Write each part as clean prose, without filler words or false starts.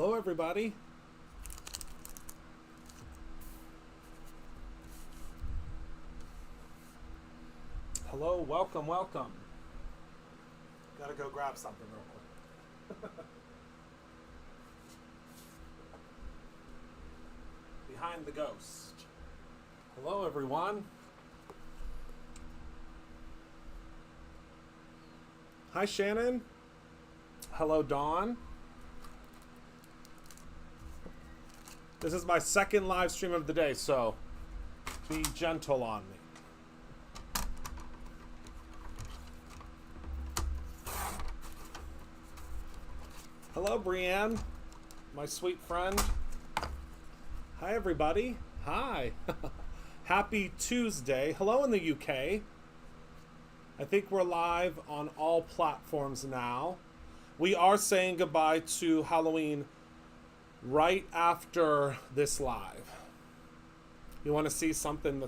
Hello, everybody. Hello, welcome, welcome. Gotta go grab something real quick. Behind the ghost. Hello, everyone. Hi, Shannon. Hello, Dawn. This is my second live stream of the day, so be gentle on me. Hello, Brienne, my sweet friend. Hi, everybody. Hi. Happy Tuesday. Hello in the UK. I think we're live on all platforms now. We are saying goodbye to Halloween right after this live. You want to see something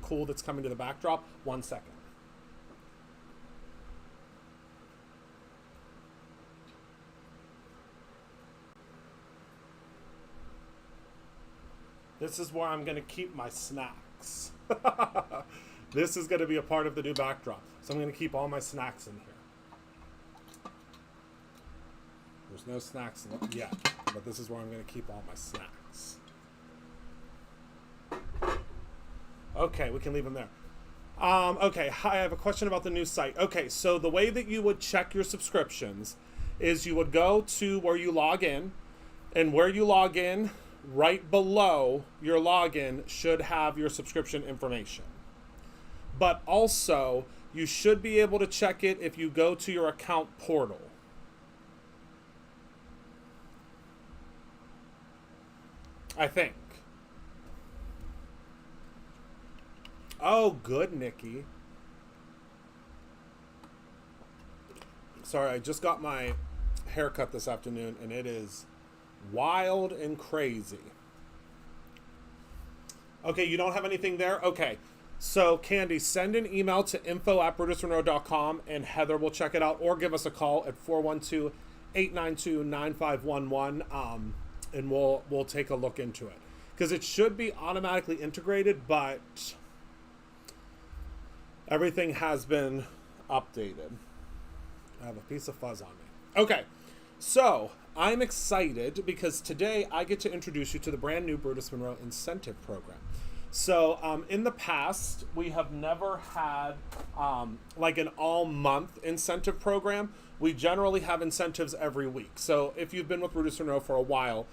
cool that's coming to the backdrop? 1 second. This is where I'm going to keep my snacks. This is going to be a part of the new backdrop. So I'm going to keep all my snacks in here. There's no snacks yet, but this is where I'm going to keep all my snacks. Okay, we can leave them there. Okay, hi, I have a question about the new site. Okay, so the way that you would check your subscriptions is you would go to where you log in, and where you log in, right below your login should have your subscription information. But also, you should be able to check it if you go to your account portal. I think. Oh, good, Nikki. Sorry, I just got my haircut this afternoon, and it is wild and crazy. Okay, you don't have anything there? Okay. So, Candy, send an email to info@brutusmonroe.com, and Heather will check it out, or give us a call at 412-892-9511, and we'll take a look into it. Because it should be automatically integrated, but everything has been updated. I have a piece of fuzz on me. Okay, so I'm excited because today I get to introduce you to the brand new Brutus Monroe incentive program. So in the past, we have never had like an all-month incentive program. We generally have incentives every week. So if you've been with Brutus Monroe for a while,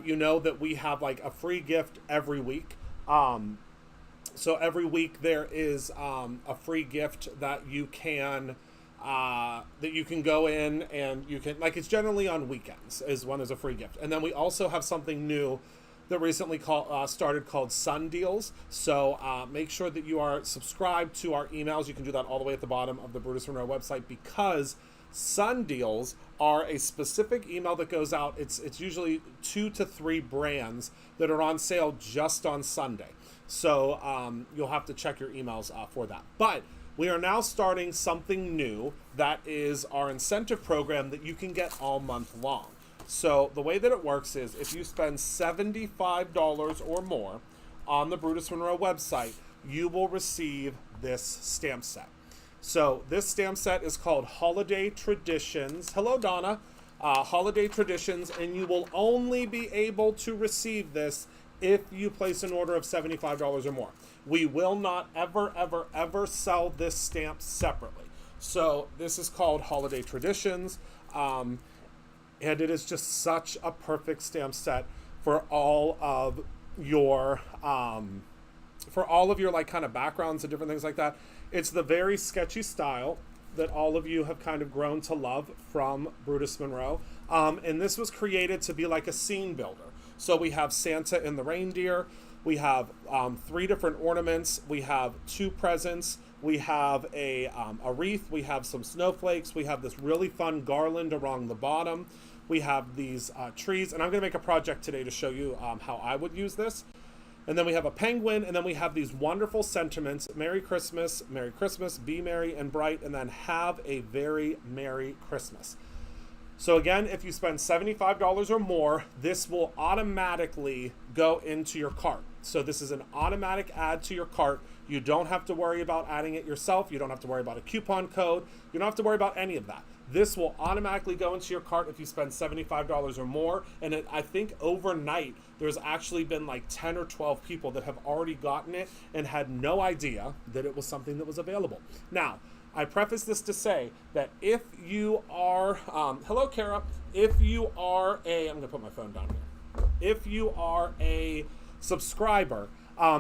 you know that we have like a free gift every week. So every week there is a free gift that you can go in and you can, like, it's generally on weekends is when there's a free gift. And then we also have something new that recently started called Sun Deals. So make sure that you are subscribed to our emails. You can do that all the way at the bottom of the Brutus Monroe website, because Sun Deals are a specific email that goes out. It's usually 2 to 3 brands that are on sale just on Sunday. So you'll have to check your emails for that. But we are now starting something new that is our incentive program that you can get all month long. So the way that it works is if you spend $75 or more on the Brutus Monroe website, you will receive this stamp set. So this stamp set is called Holiday Traditions. Hello, Donna. Holiday Traditions, and you will only be able to receive this if you place an order of $75 or more. We will not ever sell this stamp separately. So this is called Holiday Traditions. And it is just such a perfect stamp set for all of your like kind of backgrounds and different things like that. It's the very sketchy style that all of you have kind of grown to love from Brutus Monroe. And this was created to be like a scene builder. So we have Santa and the reindeer. We have 3 different ornaments. We have 2 presents. We have a wreath. We have some snowflakes. We have this really fun garland around the bottom. We have these trees. And I'm going to make a project today to show you how I would use this. And then we have a penguin, and then we have these wonderful sentiments: Merry Christmas, Be Merry and Bright, and then have a very Merry Christmas. So again, if you spend $75 or more, this will automatically go into your cart. So this is an automatic add to your cart. You don't have to worry about adding it yourself. You don't have to worry about a coupon code. You don't have to worry about any of that. This will automatically go into your cart if you spend $75 or more. And I think overnight, there's actually been like 10 or 12 people that have already gotten it and had no idea that it was something that was available. Now, I preface this to say that if you are, hello, Kara, if you are I'm going to put my phone down here. If you are a subscriber,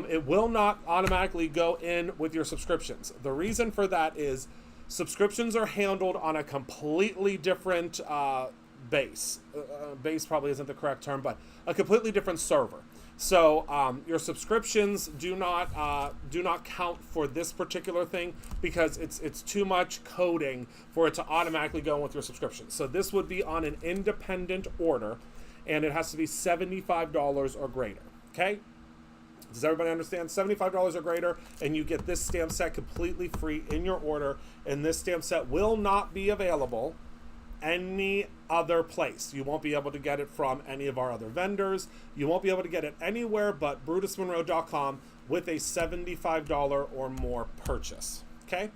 it will not automatically go in with your subscriptions. The reason for that is subscriptions are handled on a completely different base. Base probably isn't the correct term, but a completely different server. So your subscriptions do not count for this particular thing because it's too much coding for it to automatically go in with your subscription. So this would be on an independent order, and it has to be $75 or greater. Okay? Does everybody understand? $75 or greater, and you get this stamp set completely free in your order, and this stamp set will not be available any other place. You won't be able to get it from any of our other vendors. You won't be able to get it anywhere but BrutusMonroe.com with a $75 or more purchase. Okay?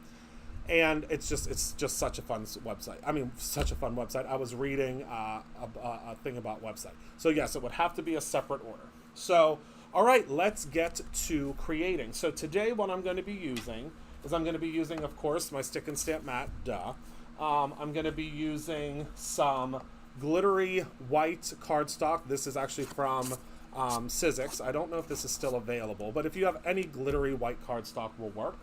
And it's just such a fun website. I mean, such a fun website. I was reading a thing about website. So yes, it would have to be a separate order. So, all right, let's get to creating. So today what I'm going to be using is of course, my stick and stamp mat, duh. I'm going to be using some glittery white cardstock. This is actually from Sizzix. I don't know if this is still available, but if you have any glittery white cardstock will work.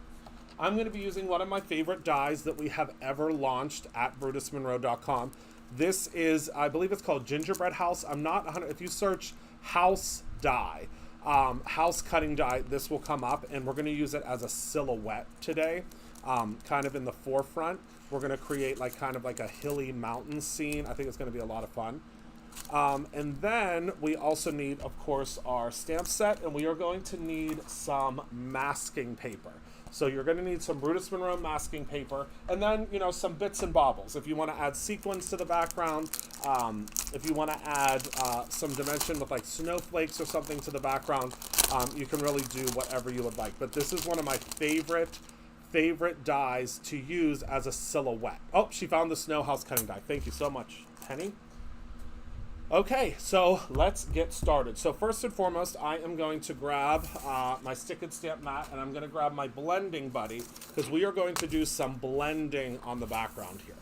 I'm going to be using one of my favorite dies that we have ever launched at BrutusMonroe.com. This is, I believe it's called Gingerbread House. I'm not 100, if you search house die, house cutting die, this will come up, and we're going to use it as a silhouette today, kind of in the forefront. We're going to create like kind of like a hilly mountain scene. I think it's going to be a lot of fun. And then we also need, of course, our stamp set, and we are going to need some masking paper. So you're going to need some Brutus Monroe masking paper, and then, you know, some bits and bobbles. If you want to add sequins to the background, if you want to add some dimension with like snowflakes or something to the background, you can really do whatever you would like. But this is one of my favorite dies to use as a silhouette. Oh, she found the snow house cutting die. Thank you so much, Penny. Okay, so let's get started. So first and foremost, I am going to grab my stick and stamp mat, and I'm going to grab my blending buddy because we are going to do some blending on the background here.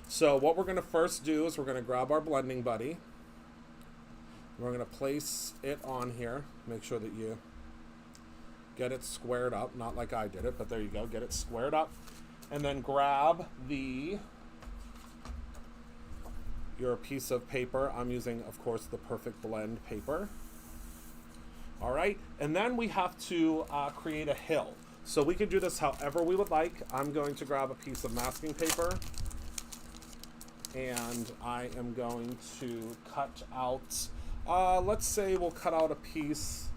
So what we're going to first do is we're going to grab our blending buddy. We're going to place it on here. Make sure that you get it squared up, not like I did it, but there you go, get it squared up. And then grab your piece of paper. I'm using, of course, the Perfect Blend paper. All right, and then we have to create a hill. So we can do this however we would like. I'm going to grab a piece of masking paper, and I am going to cut out, let's say we'll cut out a piece,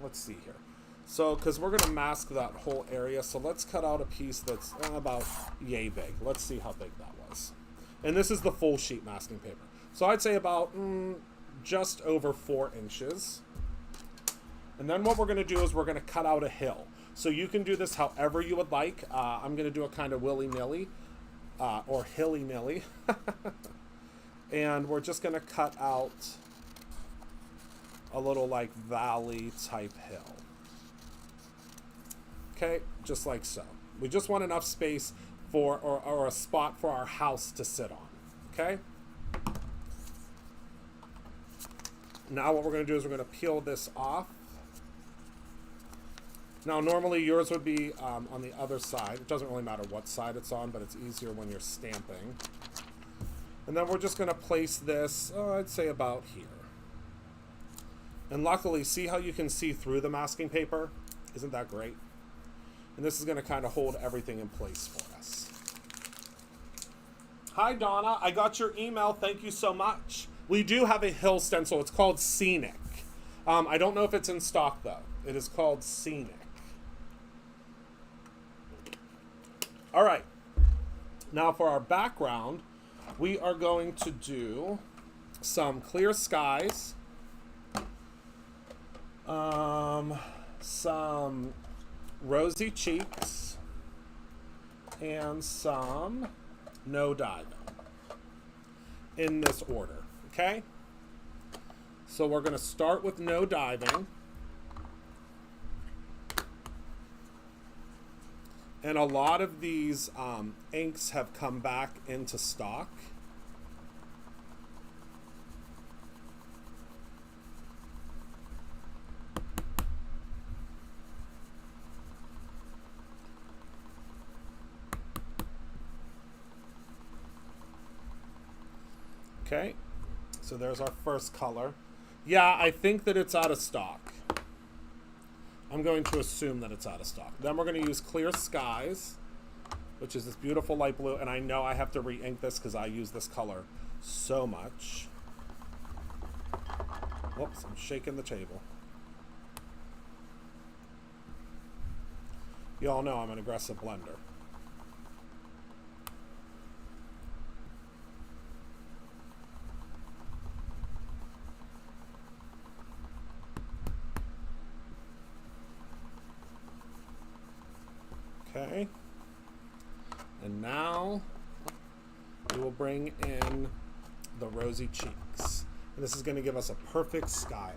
let's see here. So, because we're going to mask that whole area, so let's cut out a piece that's about yay big. Let's see how big that was. And this is the full sheet masking paper. So I'd say about just over 4 inches. And then what we're going to do is we're going to cut out a hill. So you can do this however you would like. I'm going to do a kind of willy-nilly, or hilly-nilly. And we're just going to cut out a little like valley type hill. Okay, just like so. We just want enough space for, or a spot for our house to sit on, okay? Now what we're going to do is we're going to peel this off. Now normally yours would be on the other side. It doesn't really matter what side it's on, but it's easier when you're stamping. And then we're just going to place this, I'd say about here. And luckily, see how you can see through the masking paper? Isn't that great? And this is going to kind of hold everything in place for us. Hi, Donna. I got your email. Thank you so much. We do have a hill stencil. It's called Scenic. I don't know if it's in stock, though. It is called Scenic. All right. Now for our background, we are going to do some clear skies, some rosy cheeks, and some no diving in this order, okay? So we're going to start with no diving. And a lot of these inks have come back into stock. Okay, so there's our first color. Yeah, I think that it's out of stock. I'm going to assume that it's out of stock. Then we're going to use Clear Skies, which is this beautiful light blue. And I know I have to re-ink this because I use this color so much. Whoops, I'm shaking the table. You all know I'm an aggressive blender. Okay, and now we will bring in the rosy cheeks. And this is going to give us a perfect skyline.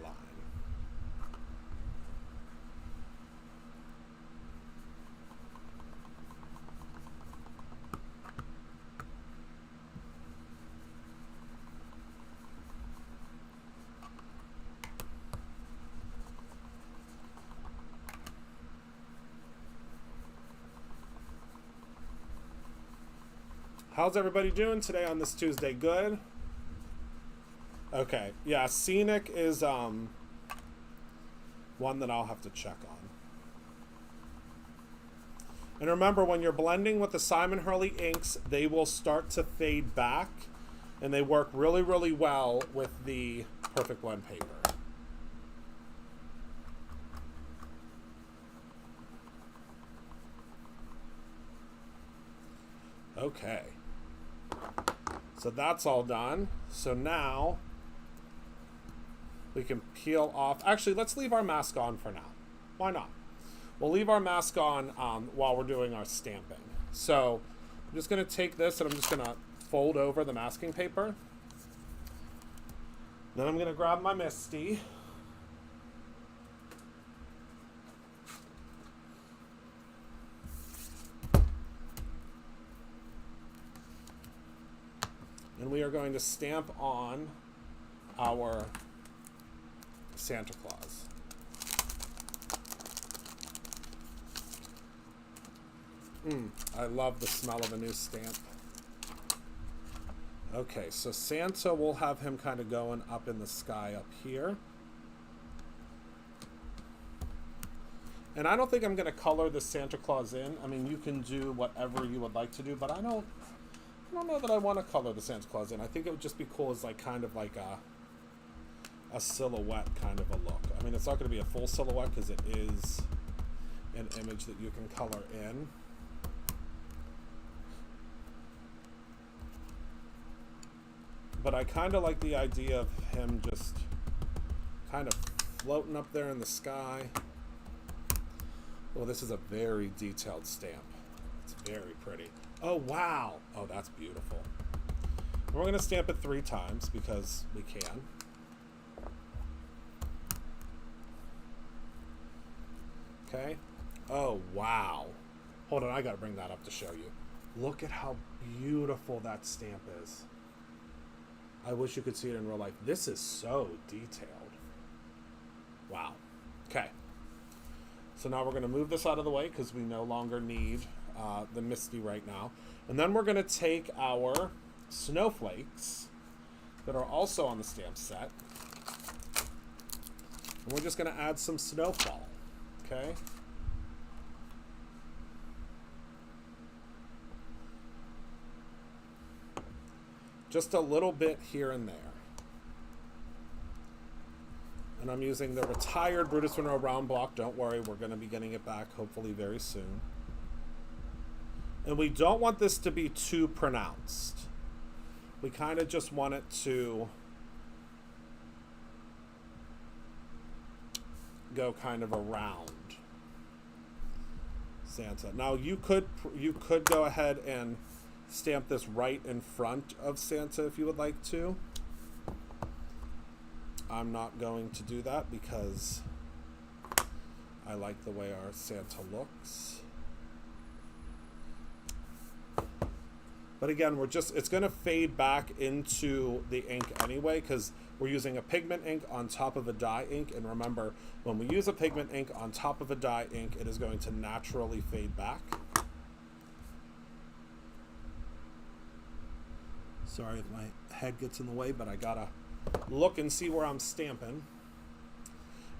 How's everybody doing today on this Tuesday? Good? Okay. Yeah, Scenic is one that I'll have to check on. And remember, when you're blending with the Simon Hurley inks, they will start to fade back, and they work really, really well with the Perfect Blend paper. Okay. So that's all done. So now we can peel off. Actually, let's leave our mask on for now. Why not? We'll leave our mask on while we're doing our stamping. So I'm just going to take this and I'm just going to fold over the masking paper. Then I'm going to grab my Misty. And we are going to stamp on our Santa Claus. I love the smell of a new stamp. Okay, so Santa, we'll have him kind of going up in the sky up here. And I don't think I'm going to color the Santa Claus in. I mean, you can do whatever you would like to do, but I don't know that I want to color the Santa Claus in. I think it would just be cool as like kind of like a silhouette kind of a look. I mean, it's not going to be a full silhouette because it is an image that you can color in. But I kind of like the idea of him just kind of floating up there in the sky. Oh, this is a very detailed stamp. It's very pretty. Oh, wow. Oh, that's beautiful. We're going to stamp it 3 times because we can. Okay. Oh, wow. Hold on, I got to bring that up to show you. Look at how beautiful that stamp is. I wish you could see it in real life. This is so detailed. Wow. Okay. So now we're going to move this out of the way because we no longer need the Misty right now. And then we're going to take our snowflakes that are also on the stamp set. And we're just going to add some snowfall. Okay. Just a little bit here and there. And I'm using the retired Brutus Monroe round block. Don't worry, we're going to be getting it back hopefully very soon. And we don't want this to be too pronounced. We kind of just want it to go kind of around Santa. Now you could go ahead and stamp this right in front of Santa if you would like to. I'm not going to do that because I like the way our Santa looks. But again, it's going to fade back into the ink anyway because we're using a pigment ink on top of a dye ink. And remember, when we use a pigment ink on top of a dye ink, it is going to naturally fade back. Sorry if my head gets in the way, but I gotta look and see where I'm stamping.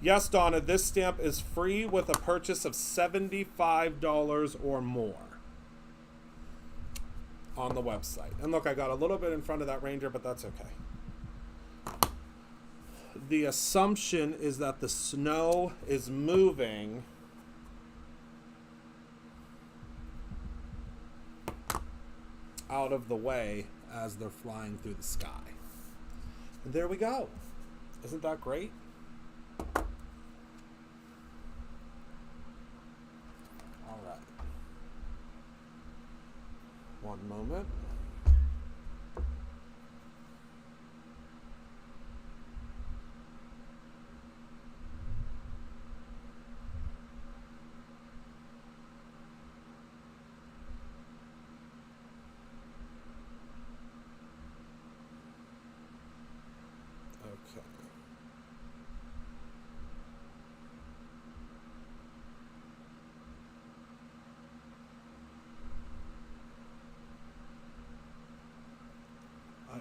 Yes, Donna, this stamp is free with a purchase of $75 or more on the website. And look, I got a little bit in front of that reindeer, but that's okay. The assumption is that the snow is moving out of the way as they're flying through the sky. And there we go. Isn't that great? All right. One moment.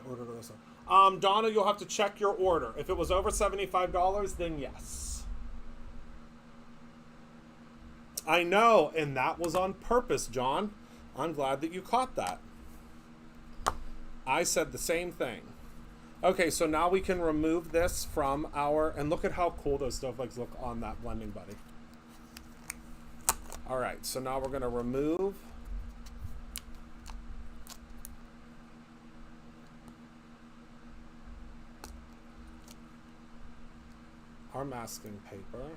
Ordered this. Donna, you'll have to check your order. If it was over $75, then yes. I know, and that was on purpose, John. I'm glad that you caught that. I said the same thing. Okay, so now we can remove this from our, and look at how cool those snowflakes look on that blending buddy. All right, so now we're going to remove our masking paper.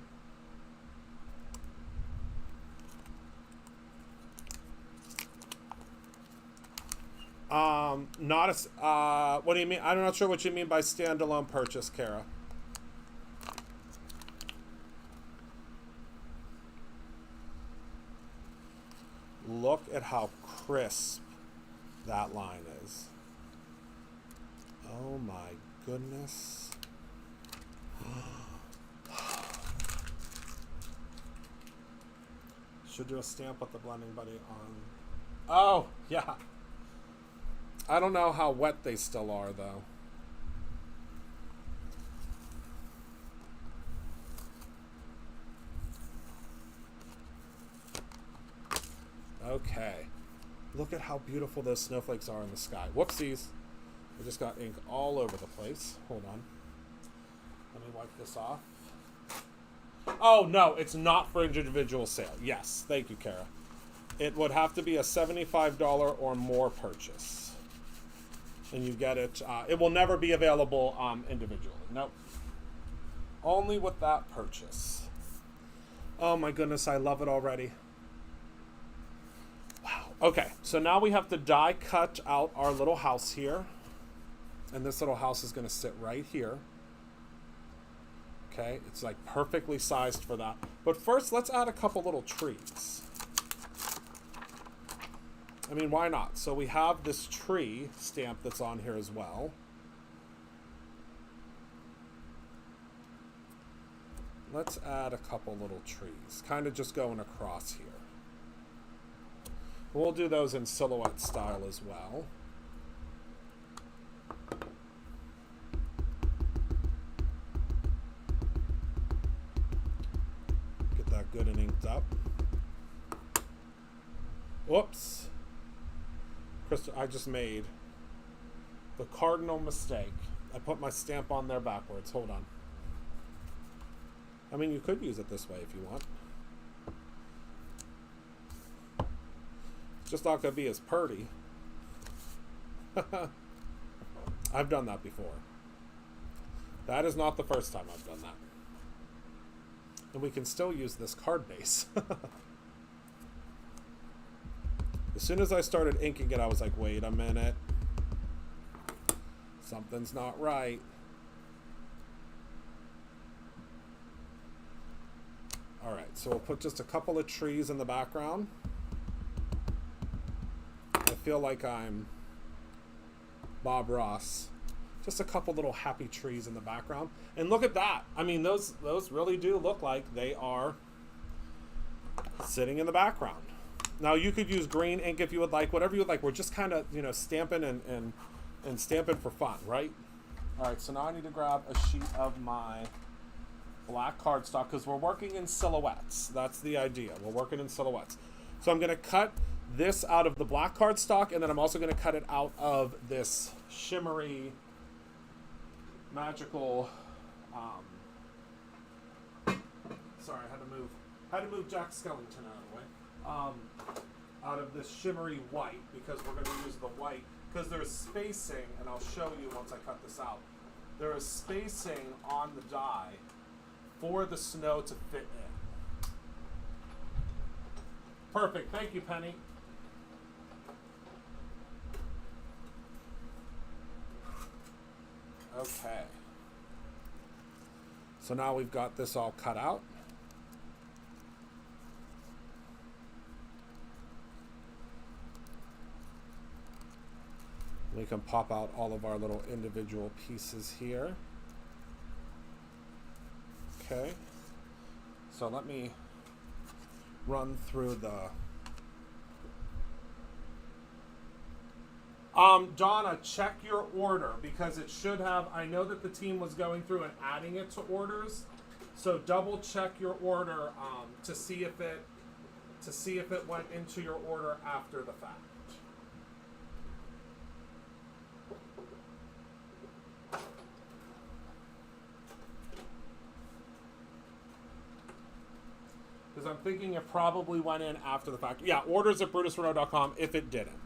Not a, what do you mean? I'm not sure what you mean by standalone purchase, Kara. Look at how crisp that line is. Oh my goodness. Should do a stamp with the blending buddy on. Oh, yeah. I don't know how wet they still are, though. Okay. Look at how beautiful those snowflakes are in the sky. Whoopsies. I just got ink all over the place. Hold on. Let me wipe this off. Oh, no, it's not for individual sale. Yes, thank you, Kara. It would have to be a $75 or more purchase. And you get it. It will never be available individually. Nope. Only with that purchase. Oh, my goodness, I love it already. Wow. Okay, so now we have to die cut out our little house here. And this little house is going to sit right here. Okay, it's like perfectly sized for that. But first, let's add a couple little trees. I mean, why not? So we have this tree stamp that's on here as well. Let's add a couple little trees, kind of just going across here. We'll do those in silhouette style as well. Get that good and inked up. Whoops. I just made the cardinal mistake. I put my stamp on there backwards. Hold on. I mean, you could use it this way if you want. just not going to be as purty. I've done that before. That is not the first time I've done that. And we can still use this card base. As soon as I started inking it, I was like, wait a minute. Something's not right. Alright, so we'll put just a couple of trees in the background. I feel like I'm Bob Ross. Just a couple little happy trees in the background. And look at that. I mean, those really do look like they are sitting in the background. Now, you could use green ink if you would like, whatever you would like. We're just kind of, you know, stamping and stamping for fun, right? All right, so now I need to grab a sheet of my black cardstock because we're working in silhouettes. That's the idea. We're working in silhouettes. So I'm going to cut this out of the black cardstock, and then I'm also going to cut it out of this shimmery, magical, sorry, I had to move Jack Skellington out of the way, out of this shimmery white, because we're going to use the white, because there's spacing, and I'll show you once I cut this out, there is spacing on the die for the snow to fit in. Perfect, thank you, Penny. Okay. So now we've got this all cut out. We can pop out all of our little individual pieces here. Okay. So let me run through the... Donna, check your order because it should have, I know that the team was going through and adding it to orders. So double check your order to see if it went into your order after the fact. Because I'm thinking it probably went in after the fact. Yeah, orders at brutusmonroe.com if it didn't.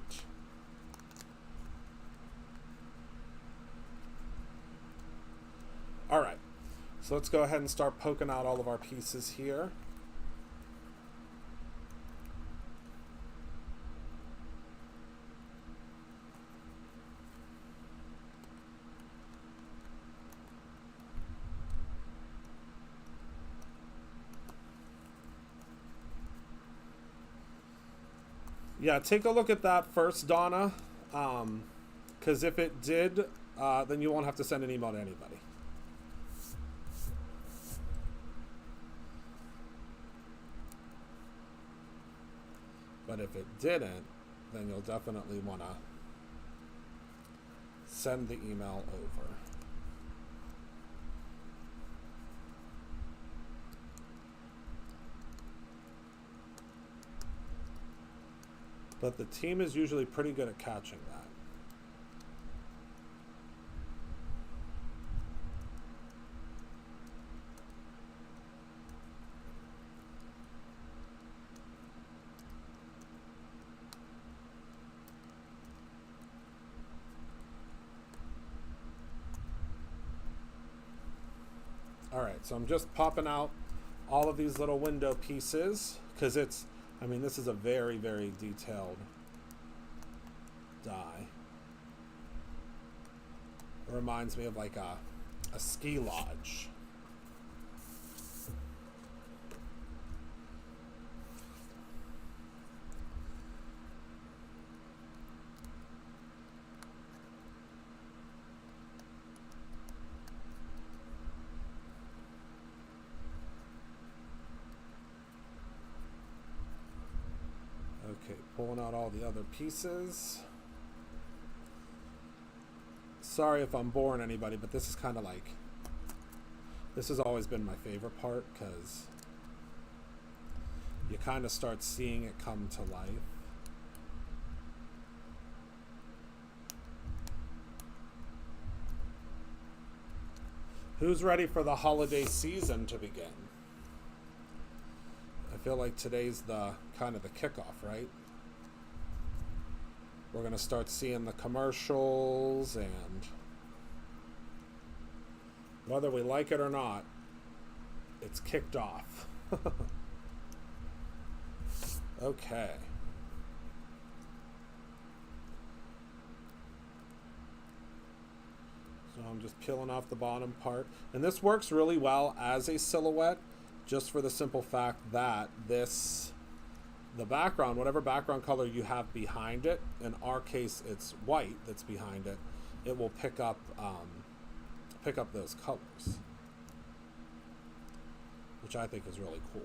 All right, so let's go ahead and start poking out all of our pieces here. Yeah, take a look at that first, Donna, because if it did, then you won't have to send an email to anybody. But if it didn't, then you'll definitely want to send the email over. But the team is usually pretty good at catching that. Alright, so I'm just popping out all of these little window pieces because it's, I mean, this is a very, very detailed die. It reminds me of like a ski lodge. Okay, pulling out all the other pieces. Sorry if I'm boring anybody, but this is kind of like, this has always been my favorite part because you kind of start seeing it come to life. Who's ready for the holiday season to begin? I feel like today's the kind of the kickoff, right? We're going to start seeing the commercials, and whether we like it or not, it's kicked off. Okay. So I'm just peeling off the bottom part. And this works really well as a silhouette, just for the simple fact that the background, whatever background color you have behind it, in our case it's white that's behind it, it will pick up those colors, which I think is really cool.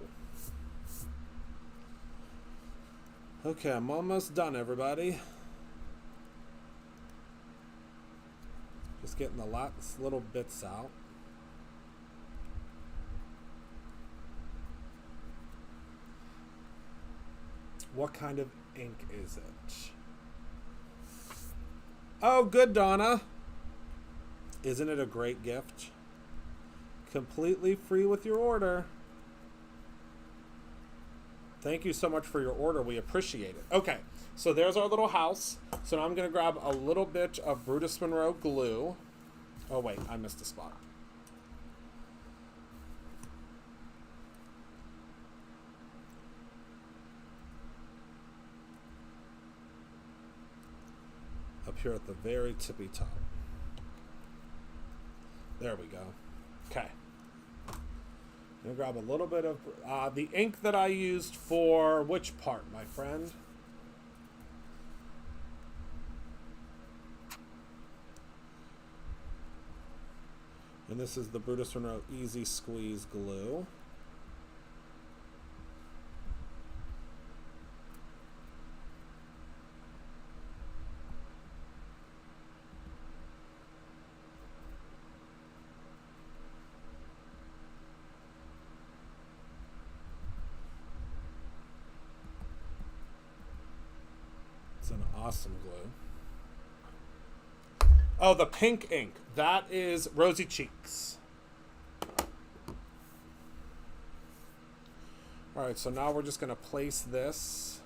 Okay, I'm almost done, everybody. Just getting the last little bits out. What kind of ink is it? Oh, good, Donna. Isn't it a great gift? Completely free with your order. Thank you so much for your order. We appreciate it. Okay, so there's our little house. So now I'm going to grab a little bit of Brutus Monroe glue. Oh, wait, I missed a spot. Up here at the very tippy top. There we go. Okay. I'm going to grab a little bit of the ink that I used for which part, my friend? And this is the Brutus Monroe Easy Squeeze Glue. It's an awesome glue. Oh, the pink ink. That is Rosy Cheeks. All right, so now we're just going to place this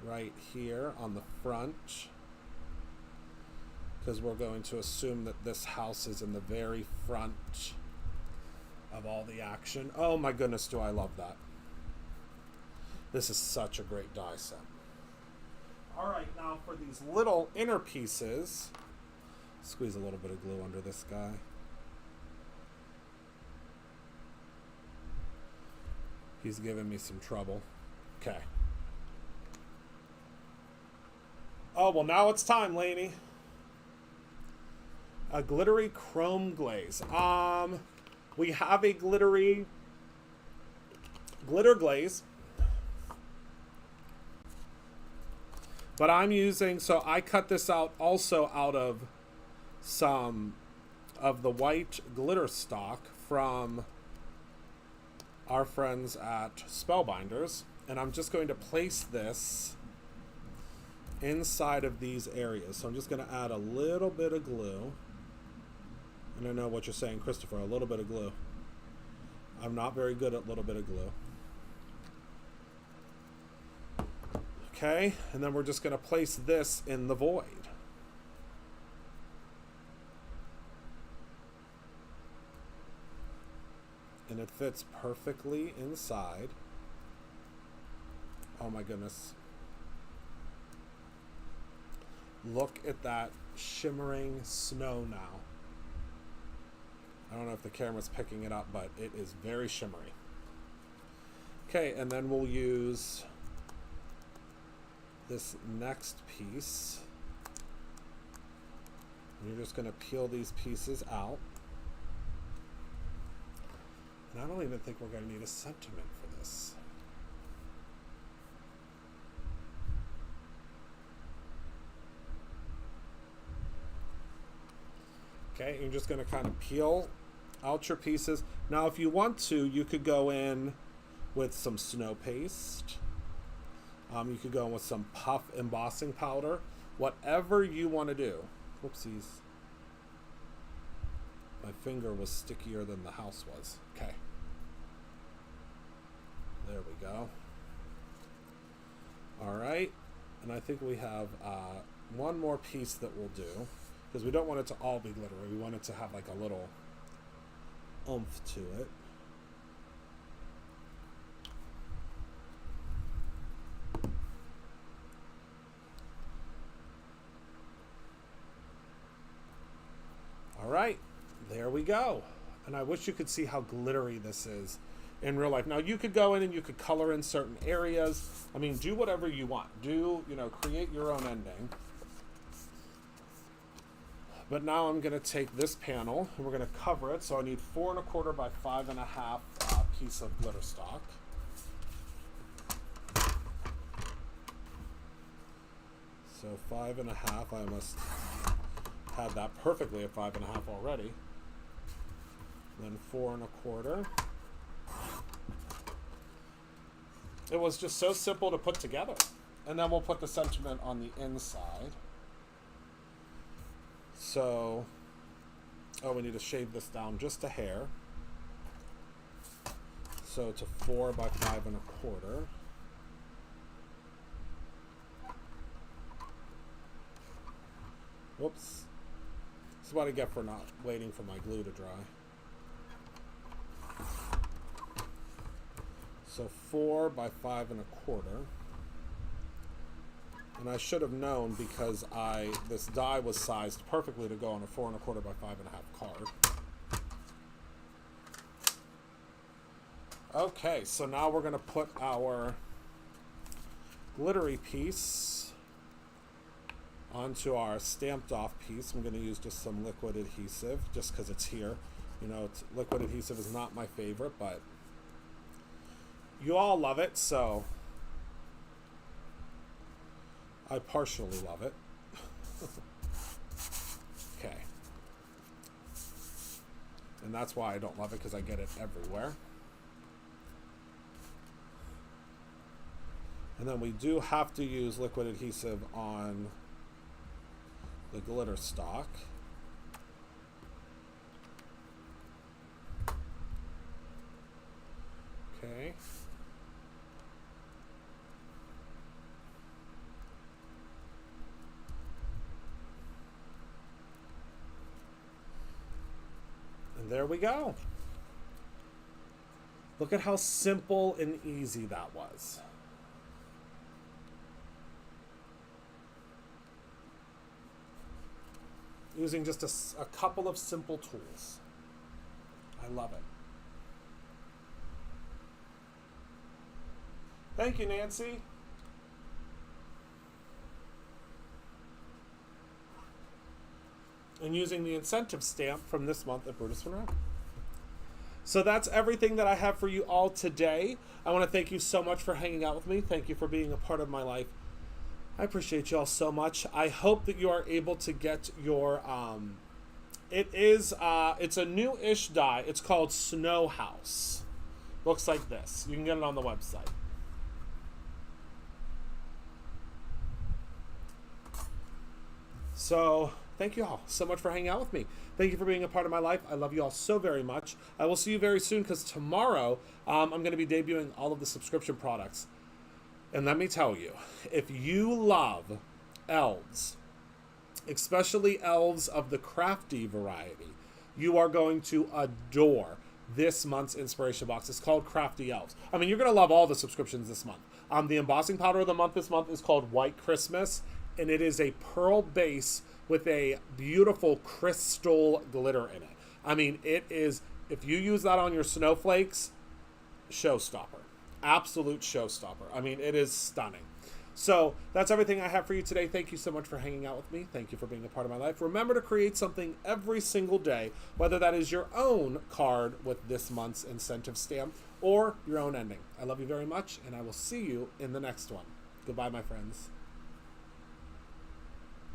right here on the front, because we're going to assume that this house is in the very front of all the action. Oh my goodness, do I love that. This is such a great die set. All right, now for these little inner pieces, squeeze a little bit of glue under this guy. He's giving me some trouble. Okay. Oh, well, now it's time, Lainey. A glittery chrome glaze. We have a glitter glaze. But I'm using, so I cut this out also out of some of the white glitter stock from our friends at Spellbinders. And I'm just going to place this inside of these areas. So I'm just going to add a little bit of glue. And I know what you're saying, Christopher, a little bit of glue. I'm not very good at a little bit of glue. Okay, and then we're just going to place this in the void. And it fits perfectly inside. Oh my goodness. Look at that shimmering snow now. I don't know if the camera's picking it up, but it is very shimmery. Okay, and then we'll use this next piece. And you're just going to peel these pieces out. And I don't even think we're going to need a sentiment for this. Okay, you're just going to kind of peel out your pieces. Now, if you want to, you could go in with some snow paste. You could go in with some puff embossing powder. Whatever you want to do. Whoopsies. My finger was stickier than the house was. Okay. There we go. All right. And I think we have one more piece that we'll do, because we don't want it to all be glittery. We want it to have like a little oomph to it. All right, there we go. And I wish you could see how glittery this is in real life. Now, you could go in and you could color in certain areas. I mean, do whatever you want. Do, create your own ending. But now I'm going to take this panel and we're going to cover it. So I need 4 1/4 by 5 1/2 piece of glitter stock. So 5 1/2, I must have that perfectly at 5 1/2 already. Then 4 1/4. It was just so simple to put together. And then we'll put the sentiment on the inside. So, we need to shave this down just a hair. So to 4 by 5 1/4. Whoops. This is what I get for not waiting for my glue to dry. So 4 by 5 1/4. And I should have known because this die was sized perfectly to go on a 4 1/4 by 5 1/2 card. Okay, so now we're going to put our glittery piece onto our stamped off piece. I'm going to use just some liquid adhesive just because it's here. Liquid adhesive is not my favorite, but you all love it, so I partially love it. Okay. And that's why I don't love it, because I get it everywhere. And then we do have to use liquid adhesive on the glitter stock. Okay. And there we go. Look at how simple and easy that was. Using just a couple of simple tools. I love it. Thank you, Nancy. And using the incentive stamp from this month at Brutus Monroe. So that's everything that I have for you all today. I want to thank you so much for hanging out with me. Thank you for being a part of my life. I appreciate you all so much. I hope that you are able to get your, it's a new-ish die. It's called Snow House. Looks like this. You can get it on the website. So, thank you all so much for hanging out with me. Thank you for being a part of my life. I love you all so very much. I will see you very soon because tomorrow I'm going to be debuting all of the subscription products. And let me tell you, if you love elves, especially elves of the crafty variety, you are going to adore this month's inspiration box. It's called Crafty Elves. I mean, you're going to love all the subscriptions this month. The embossing powder of the month this month is called White Christmas, and it is a pearl base with a beautiful crystal glitter in it. I mean, it is, if you use that on your snowflakes, showstopper. Absolute showstopper. I mean, it is stunning. So that's everything I have for you today. Thank you so much for hanging out with me. Thank you for being a part of my life. Remember to create something every single day, whether that is your own card with this month's incentive stamp or your own ending. I love you very much, and I will see you in the next one. Goodbye, my friends.